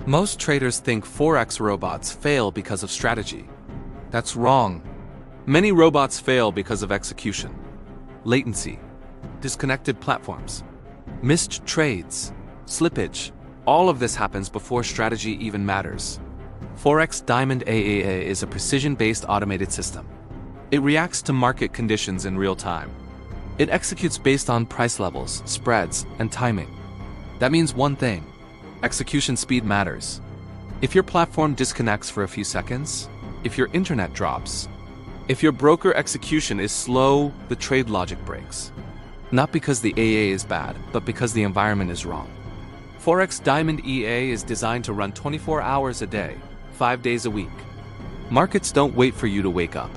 Most traders think Forex robots fail because of strategy. That's wrong. Many robots fail because of execution, latency, disconnected platforms, missed trades, slippage. All of this happens before strategy even matters. Forex Diamond EA is a precision-based automated system. It reacts to market conditions in real time. It executes based on price levels, spreads, and timing. That means one thing: execution speed matters. If your platform disconnects for a few seconds, if your internet drops, if your broker execution is slow, the trade logic breaks. Not because the AA is bad, but because the environment is wrong. Forex Diamond EA is designed to run 24 hours a day, 5 days a week. Markets don't wait for you to wake up.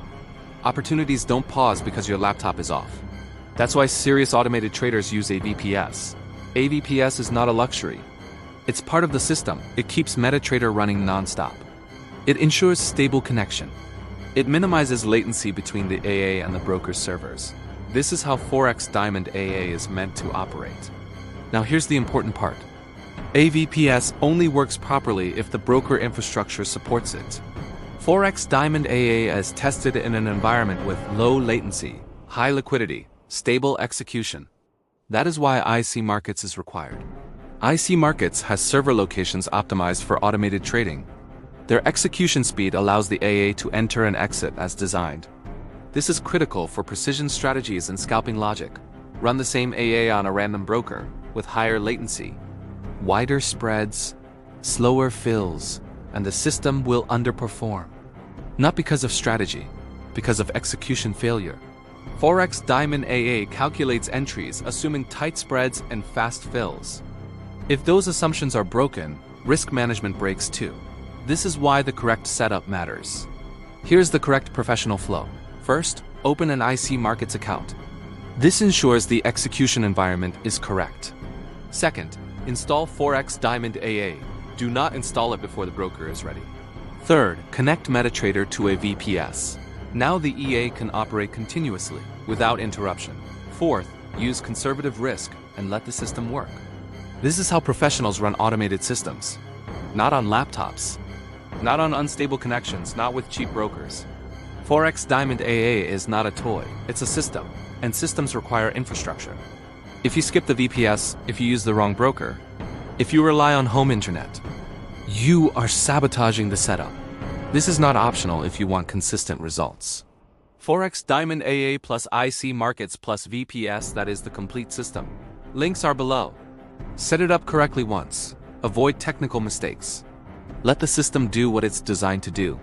Opportunities don't pause because your laptop is off. That's why serious automated traders use a VPS. A VPS is not a luxury. It's part of the system. It keeps MetaTrader running non-stop. It ensures stable connection. It minimizes latency between the AA and the broker's servers. This is how Forex Diamond AA is meant to operate. Now here's the important part. A VPS only works properly if the broker infrastructure supports it. Forex Diamond AA is tested in an environment with low latency, high liquidity, stable execution. That is why IC Markets is required. IC Markets has server locations optimized for automated trading. Their execution speed allows the AA to enter and exit as designed. This is critical for precision strategies and scalping logic. Run the same AA on a random broker with higher latency, wider spreads, slower fills, and the system will underperform. Not because of strategy, because of execution failure. Forex Diamond AA calculates entries assuming tight spreads and fast fills. If those assumptions are broken, risk management breaks too. This is why the correct setup matters. Here's the correct professional flow. First, open an IC Markets account. This ensures the execution environment is correct. Second, install Forex Diamond AA. Do not install it before the broker is ready. Third, connect MetaTrader to a VPS. Now the EA can operate continuously, without interruption. Fourth, use conservative risk and let the system work. This is how professionals run automated systems. Not on laptops. Not on unstable connections, not with cheap brokers. Forex Diamond AA is not a toy, it's a system, and systems require infrastructure. If you skip the VPS, if you use the wrong broker, if you rely on home internet, you are sabotaging the setup. This is not optional if you want consistent results. Forex Diamond AA plus IC Markets plus VPS, that is the complete system. Links are below. Set it up correctly once. Avoid technical mistakes. Let the system do what it's designed to do.